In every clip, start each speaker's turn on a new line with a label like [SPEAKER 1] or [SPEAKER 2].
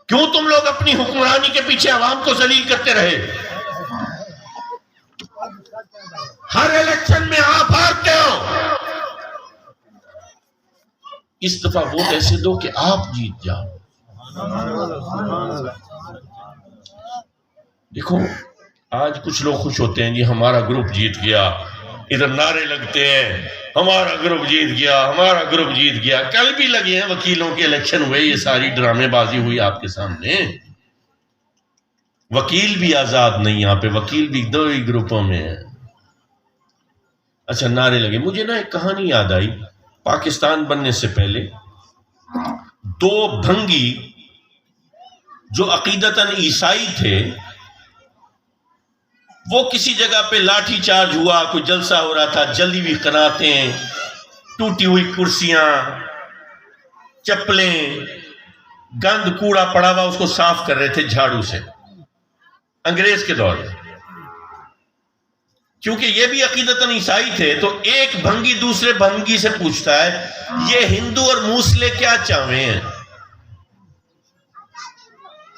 [SPEAKER 1] کیوں تم لوگ اپنی حکمرانی کے پیچھے عوام کو ذلیل کرتے رہے؟ ہر الیکشن میں آپ ہارتے ہو، اس دفعہ ووٹ ایسے دو کہ آپ جیت جاؤ۔ دیکھو آج کچھ لوگ خوش ہوتے ہیں جی ہمارا گروپ جیت گیا، ادھر نعرے لگتے ہیں ہمارا گروپ جیت گیا، ہمارا گروپ جیت گیا۔ کل بھی لگے ہیں وکیلوں کے الیکشن ہوئے، یہ ساری ڈرامے بازی ہوئی آپ کے سامنے۔ وکیل بھی آزاد نہیں، یہاں پہ وکیل بھی دو ہی گروپوں میں ہیں۔ اچھا نعرے لگے، مجھے نا ایک کہانی یاد آئی۔ پاکستان بننے سے پہلے دو بھنگی جو عقیدتاً عیسائی تھے، وہ کسی جگہ پہ لاٹھی چارج ہوا، کوئی جلسہ ہو رہا تھا، جلی ہوئی قناتیں، ٹوٹی ہوئی کرسیاں، چپلیں، گند کوڑا پڑا ہوا، اس کو صاف کر رہے تھے جھاڑو سے، انگریز کے دور میں۔ کیونکہ یہ بھی عقیدتاً عیسائی تھے، تو ایک بھنگی دوسرے بھنگی سے پوچھتا ہے یہ ہندو اور موسلے کیا چاہوے ہیں؟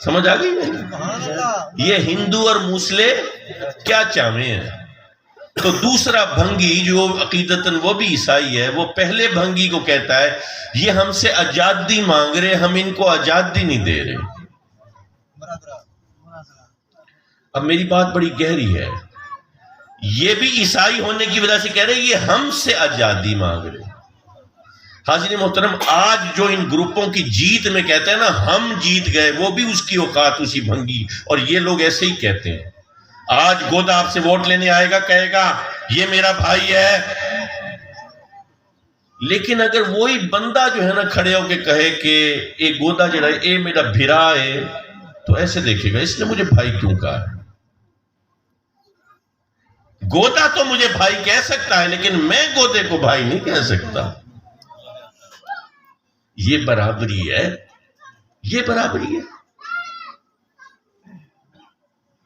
[SPEAKER 1] سمجھ آ گئی نہیں؟ یہ ہندو اور موسلے کیا چاہوے ہیں؟ تو دوسرا بھنگی جو عقیدتاً وہ بھی عیسائی ہے، وہ پہلے بھنگی کو کہتا ہے یہ ہم سے آزادی مانگ رہے، ہم ان کو آزادی نہیں دے رہے۔ اب میری بات بڑی گہری ہے، یہ بھی عیسائی ہونے کی وجہ سے کہہ رہے یہ ہم سے آزادی مانگ رہے۔ حاضرین محترم، آج جو ان گروپوں کی جیت میں کہتے ہیں نا ہم جیت گئے، وہ بھی اس کی اوقات اسی بھنگی، اور یہ لوگ ایسے ہی کہتے ہیں۔ آج گودا آپ سے ووٹ لینے آئے گا، کہے گا یہ میرا بھائی ہے، لیکن اگر وہی بندہ جو ہے نا کھڑے ہو کے کہے کہ اے گودا جڑا ہے اے میرا بھرا ہے، تو ایسے دیکھے گا اس نے مجھے بھائی کیوں کہا ہے؟ گودا تو مجھے بھائی کہہ سکتا ہے، لیکن میں گودے کو بھائی نہیں کہہ سکتا۔ یہ برابری ہے، یہ برابری ہے۔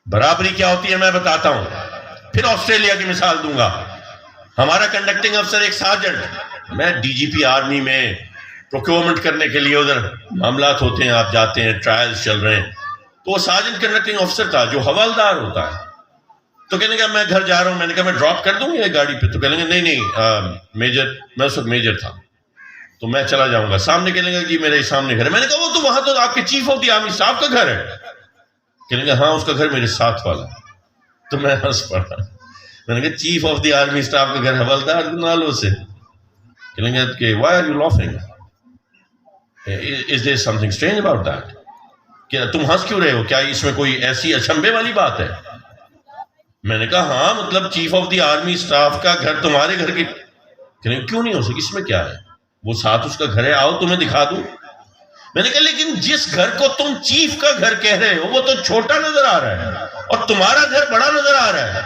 [SPEAKER 1] برابری کیا ہوتی ہے میں بتاتا ہوں، پھر آسٹریلیا کی مثال دوں گا۔ ہمارا کنڈکٹنگ افسر ایک سارجنٹ، میں ڈی جی پی آرمی میں پروکیورمنٹ کرنے کے لیے ادھر معاملات ہوتے ہیں، آپ جاتے ہیں، ٹرائلز چل رہے ہیں، تو وہ سارجنٹ کنڈکٹنگ افسر تھا جو حوالدار ہوتا ہے۔ تو کہنے گا میں گھر جا رہا ہوں، میں نے کہا میں ڈراپ کر دوں یہ گاڑی پہ؟ تو کہنے گا نہیں میجر، میں اس وقت میجر تھا تو میں چلا جاؤں گا۔ سامنے کہنے گا جی میرے سامنے گھر ہے۔ میں نے کہا وہ تو وہاں تو آپ کے چیف آف دی آرمی صاحب کا گھر ہے۔ کہنے گا ہاں اس کا گھر میرے ساتھ والا۔ تو میں ہنس پڑا، میں نے کہا chief of the army staff کا گھر حوالدار نالوں سے؟ کہنے گا کہ why are you laughing? Is there something strange about that? کہ تم ہنس کیوں رہے ہو؟ کیا اس میں کوئی ایسی اچنبھے والی بات ہے؟ میں نے کہا ہاں مطلب chief of the army staff کا گھر تمہارے گھر کی۔ کہنے گا کیوں نہیں ہو سکتی، اس میں کیا ہے؟ وہ ساتھ اس کا گھر ہے، آؤ تمہیں دکھا دوں۔ میں نے کہا لیکن جس گھر کو تم چیف کا گھر کہہ رہے ہو وہ تو چھوٹا نظر آ رہا ہے اور تمہارا گھر بڑا نظر آ رہا ہے،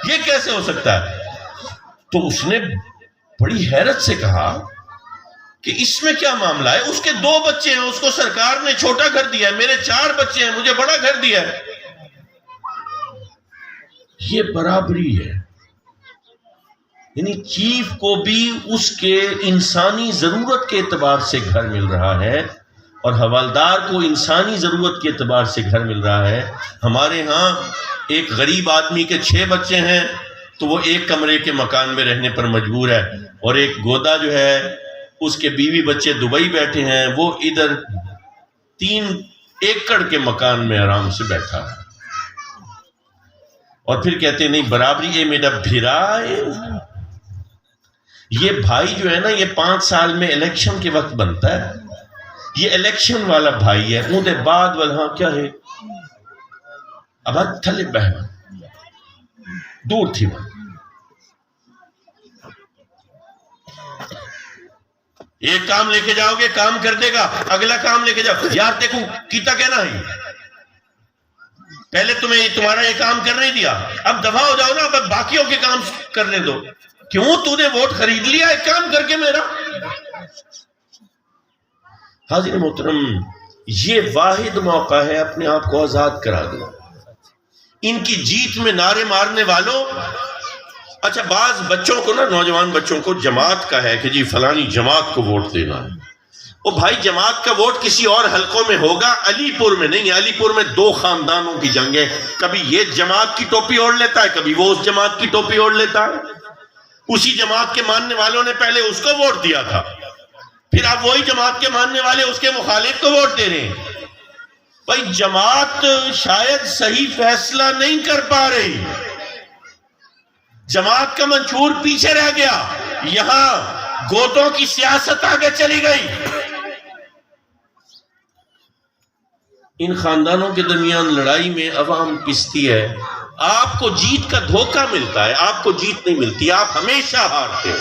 [SPEAKER 1] یہ کیسے ہو سکتا ہے؟ تو اس نے بڑی حیرت سے کہا کہ اس میں کیا معاملہ ہے، اس کے 2 بچے ہیں، اس کو سرکار نے چھوٹا گھر دیا ہے، میرے 4 بچے ہیں، مجھے بڑا گھر دیا ہے۔ یہ برابری ہے، یعنی چیف کو بھی اس کے انسانی ضرورت کے اعتبار سے گھر مل رہا ہے اور حوالدار کو انسانی ضرورت کے اعتبار سے گھر مل رہا ہے۔ ہمارے ہاں ایک غریب آدمی کے 6 بچے ہیں تو وہ 1 کمرے کے مکان میں رہنے پر مجبور ہے، اور ایک گودا جو ہے اس کے بیوی بچے دبئی بیٹھے ہیں، وہ ادھر 3 ایکڑ کے مکان میں آرام سے بیٹھا ہے، اور پھر کہتے ہیں نہیں برابری، یہ میرا بھرا ہے۔ یہ بھائی جو ہے نا یہ 5 سال میں الیکشن کے وقت بنتا ہے، یہ الیکشن والا بھائی ہے۔ اون بعد والا کیا ہے اب تھلے بہن دور تھی، وہ ایک کام لے کے جاؤ گے کام کر دے گا، اگلا کام لے کے جاؤ یار دیکھو کیتا کہنا ہے پہلے تمہیں تمہارا یہ کام کر نہیں دیا، اب دفعہ ہو جاؤ نا، اب باقیوں کے کام کرنے دو۔ کیوں تو نے ووٹ خرید لیا ایک کام کر کے میرا؟ حاضر محترم، یہ واحد موقع ہے اپنے آپ کو آزاد کرا دو۔ ان کی جیت میں نعرے مارنے والوں، اچھا بعض بچوں کو نا، نوجوان بچوں کو جماعت کا ہے کہ جی فلانی جماعت کو ووٹ دینا ہے، او بھائی جماعت کا ووٹ کسی اور حلقوں میں ہوگا، علی پور میں نہیں. علی پور میں دو خاندانوں کی جنگ ہے، کبھی یہ جماعت کی ٹوپی اوڑھ لیتا ہے، کبھی وہ اس جماعت کی ٹوپی اوڑھ لیتا ہے. اسی جماعت کے ماننے والوں نے پہلے اس کو ووٹ دیا تھا، پھر اب وہی جماعت کے ماننے والے اس کے مخالف کو ووٹ دے رہے ہیں. بھائی جماعت شاید صحیح فیصلہ نہیں کر پا رہی، جماعت کا منشور پیچھے رہ گیا، یہاں گوتوں کی سیاست آگے چلی گئی. ان خاندانوں کے درمیان لڑائی میں عوام پستی ہے. آپ کو جیت کا دھوکہ ملتا ہے، آپ کو جیت نہیں ملتی، آپ ہمیشہ ہارتے ہو.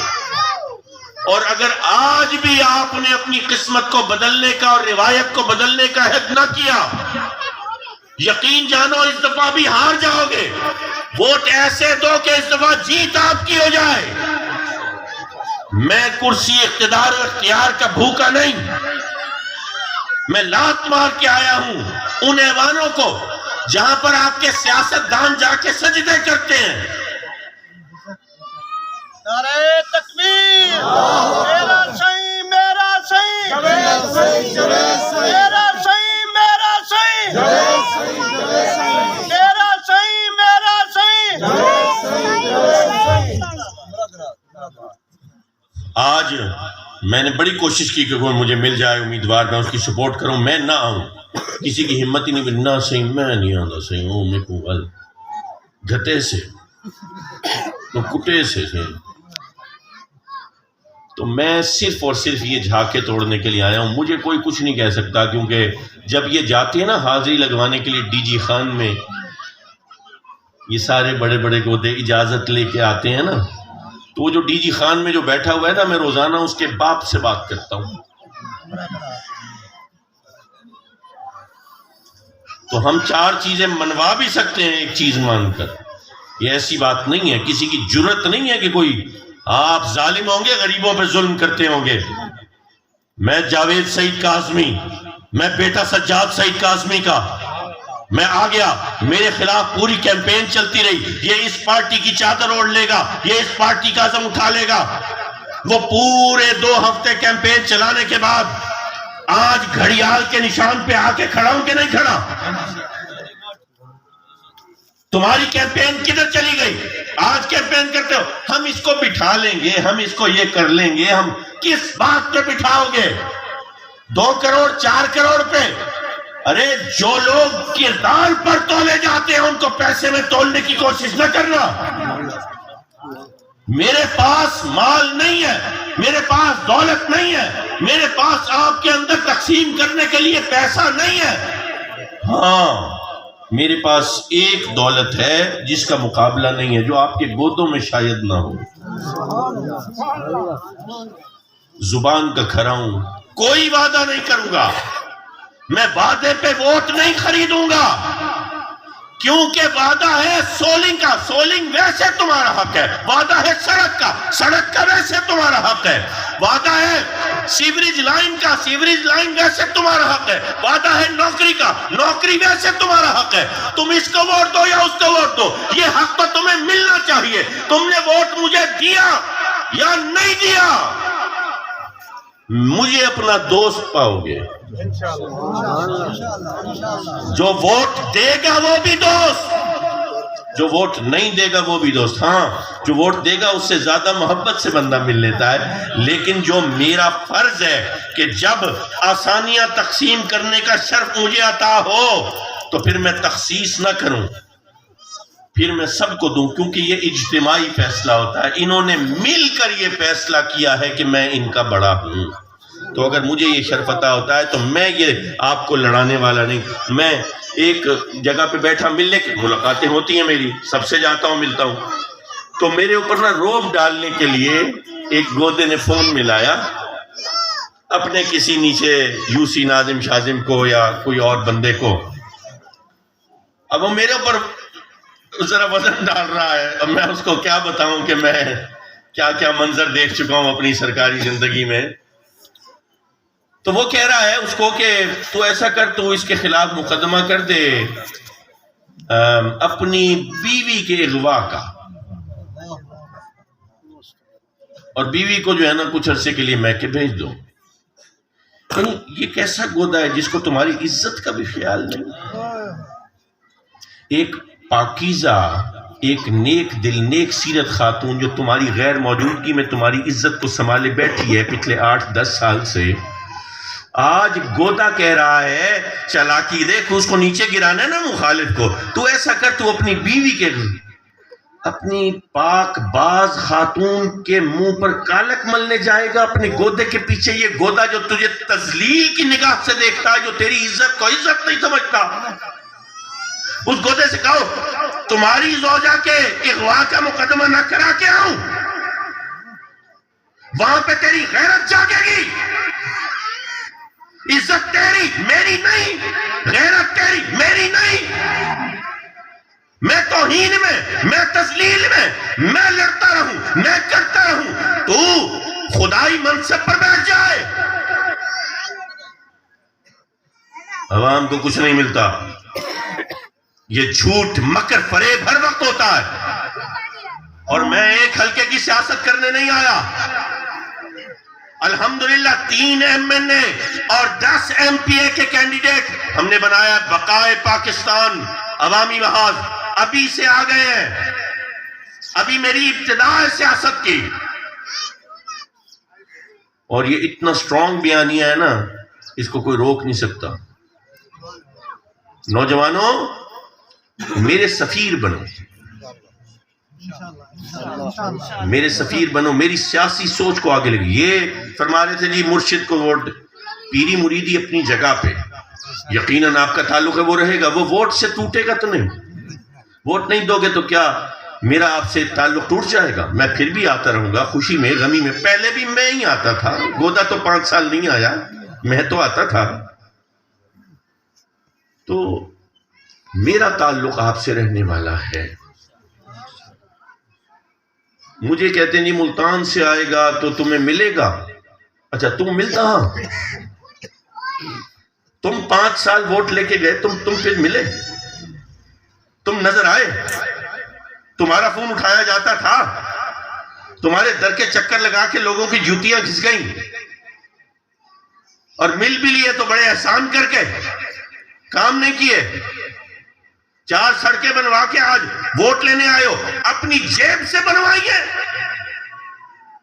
[SPEAKER 1] اور اگر آج بھی آپ نے اپنی قسمت کو بدلنے کا اور روایت کو بدلنے کا عہد نہ کیا، یقین جانو اس دفعہ بھی ہار جاؤ گے. ووٹ ایسے دو کہ اس دفعہ جیت آپ کی ہو جائے. میں کرسی اقتدار و اختیار کا بھوکا نہیں، میں لات مار کے آیا ہوں ان ایوانوں کو جہاں پر آپ کے سیاست دان جا کے سجدے کرتے ہیں.
[SPEAKER 2] نعرہ تکبیر، میرا صحیح میرا صحیح، میرا صحیح میرا صحیح، میرا صحیح میرا صحیح.
[SPEAKER 1] آج میں نے بڑی کوشش کی کہ کوئی مجھے مل جائے امیدوار، میں اس کی سپورٹ کروں، میں نہ آؤں. کسی کی ہمت ہی نہیں بنی، نہ صحیح میں نہیں آتا صحیح ہوں، میں کو گھٹے سے تو کٹے سے. تو میں صرف اور صرف یہ جھاکے توڑنے کے لیے آیا ہوں. مجھے کوئی کچھ نہیں کہہ سکتا، کیونکہ جب یہ جاتے ہیں نا حاضری لگوانے کے لیے ڈی جی خان میں، یہ سارے بڑے بڑے گودے اجازت لے کے آتے ہیں نا، تو وہ جو ڈی جی خان میں جو بیٹھا ہوا ہے نا، میں روزانہ اس کے باپ سے بات کرتا ہوں. تو ہم چار چیزیں منوا بھی سکتے ہیں ایک چیز مان کر. یہ ایسی بات نہیں ہے، کسی کی جرت نہیں ہے کہ کوئی آپ ظالم ہوں گے، غریبوں پہ ظلم کرتے ہوں گے. میں جاوید سعید کاظمی، میں بیٹا سجاد سعید کاظمی کا، میں آ گیا، میرے خلاف پوری کیمپین چلتی رہی، یہ اس پارٹی کی چادر اوڑھ لے گا، یہ اس پارٹی کا عزم اٹھا لے گا. وہ پورے 2 ہفتے کیمپین چلانے کے بعد آج گھڑیال کے نشان پہ آ کے کھڑا ہوں کہ نہیں کھڑا؟ تمہاری کیمپین کدھر چلی گئی؟ آج کیمپین کرتے ہو ہم اس کو بٹھا لیں گے، ہم اس کو یہ کر لیں گے. ہم کس بات پہ بٹھاؤ گے؟ 2 کروڑ 4 کروڑ پہ؟ ارے جو لوگ کردار پر تولے جاتے ہیں ان کو پیسے میں تولنے کی کوشش نہ کرنا. میرے پاس مال نہیں ہے، میرے پاس دولت نہیں ہے، میرے پاس آپ کے اندر تقسیم کرنے کے لیے پیسہ نہیں ہے. ہاں میرے پاس ایک دولت ہے جس کا مقابلہ نہیں ہے، جو آپ کے گودوں میں شاید نہ ہو. زبان کا کھرا ہوں، کوئی وعدہ نہیں کروں گا، میں وعدے پہ ووٹ نہیں خریدوں گا، کیونکہ وعدہ ہے سولنگ کا، سولنگ ویسے تمہارا حق ہے. وعدہ ہے سڑک کا، سڑک کا ویسے تمہارا حق ہے. وعدہ ہے سیوریج لائن کا، سیوریج لائن ویسے تمہارا حق ہے. وعدہ ہے نوکری کا، نوکری ویسے تمہارا حق ہے. تم اس کو ووٹ دو یا اس کو ووٹ دو، یہ حق تو تمہیں ملنا چاہیے. تم نے ووٹ مجھے دیا یا نہیں دیا، مجھے اپنا دوست پاؤ گے. جو ووٹ دے گا وہ بھی دوست، جو ووٹ نہیں دے گا وہ بھی دوست. ہاں جو ووٹ دے گا اس سے زیادہ محبت سے بندہ مل لیتا ہے، لیکن جو میرا فرض ہے کہ جب آسانیاں تقسیم کرنے کا شرف مجھے عطا ہو تو پھر میں تخصیص نہ کروں، پھر میں سب کو دوں، کیونکہ یہ اجتماعی فیصلہ ہوتا ہے. انہوں نے مل کر یہ فیصلہ کیا ہے کہ میں ان کا بڑا ہوں. تو اگر مجھے یہ شرف عطا ہوتا ہے تو میں یہ آپ کو لڑانے والا نہیں. میں ایک جگہ پہ بیٹھا، ملنے کی ملاقاتیں ہوتی ہیں میری، سب سے جاتا ہوں ملتا ہوں، تو میرے اوپر نہ روب ڈالنے کے لیے ایک گودے نے فون ملایا اپنے کسی نیچے یوسی ناظم شاظم کو یا کوئی اور بندے کو. اب وہ میرے اوپر ذرا وزن ڈال رہا ہے. اب میں اس کو کیا بتاؤں کہ میں کیا کیا منظر دیکھ چکا ہوں اپنی سرکاری زندگی میں. تو وہ کہہ رہا ہے اس کو کہ تو ایسا کر، تو اس کے خلاف مقدمہ کر دے اپنی بیوی کے اغوا کا، اور بیوی کو جو ہے نا کچھ عرصے کے لیے میکے بھیج دو. کہیں یہ کیسا گودا ہے جس کو تمہاری عزت کا بھی خیال نہیں؟ ایک پاکیزہ، ایک نیک دل نیک سیرت خاتون جو تمہاری غیر موجودگی میں تمہاری عزت کو سنبھالے بیٹھی ہے پچھلے 8-10 سال سے، آج گودا کہہ رہا ہے چالاکی دیکھ، اس کو نیچے گرانا ہے نا مخالف کو، تو ایسا کر، تو اپنی بیوی کے، اپنی پاک باز خاتون کے منہ پر کالک ملنے جائے گا اپنے گودے کے پیچھے؟ یہ گودا جو تجھے تذلیل کی نگاہ سے دیکھتا ہے، جو تیری عزت کو عزت نہیں سمجھتا، اس گودے سے کہو تمہاری زوجہ کے اغوا کا مقدمہ نہ کرا کے آؤں، وہاں پہ تیری غیرت جاگے گی، عزت تیری میری نہیں، غیرت تیری میری نہیں، میں توہین میں، میں تذلیل میں لڑتا رہوں، میں کرتا رہوں، تو خدائی منصب پر بیٹھ جائے۔ عوام کو کچھ نہیں ملتا، یہ جھوٹ مکر فریب ہر وقت ہوتا ہے، اور میں ایک حلقے کی سیاست کرنے نہیں آیا۔ الحمدللہ 3 MNA اور 10 MPA کے کینڈیڈیٹ ہم نے بنایا بقائے پاکستان عوامی محاذ، ابھی سے آ گئے ہیں، ابھی میری ابتدا ہے سیاست کی، اور یہ اتنا سٹرونگ بیانیہ ہے نا، اس کو کوئی روک نہیں سکتا۔ نوجوانوں میرے سفیر بنو، میرے سفیر بنو، میری سیاسی سوچ کو آگے لگے۔ یہ فرما رہے تھے جی مرشد کو ووٹ، پیری مریدی اپنی جگہ پہ، یقیناً آپ کا تعلق ہے وہ رہے گا، وہ ووٹ سے ٹوٹے گا تو نہیں، ووٹ نہیں دو گے تو کیا میرا آپ سے تعلق ٹوٹ جائے گا؟ میں پھر بھی آتا رہوں گا، خوشی میں غمی میں، پہلے بھی میں ہی آتا تھا، گودا تو 5 سال نہیں آیا، میں تو آتا تھا، تو میرا تعلق آپ سے رہنے والا ہے۔ مجھے کہتے ہیں جی ملتان سے آئے گا تو تمہیں ملے گا، اچھا تم ملتا، ہاں تم 5 سال ووٹ لے کے گئے، تم پھر ملے، تم نظر آئے، تمہارا فون اٹھایا جاتا تھا، تمہارے در کے چکر لگا کے لوگوں کی جوتیاں گھس گئیں، اور مل بھی لیے تو بڑے احسان کر کے، کام نہیں کیے، 4 سڑکیں بنوا کے آج ووٹ لینے آئے ہو، اپنی جیب سے بنوائیے۔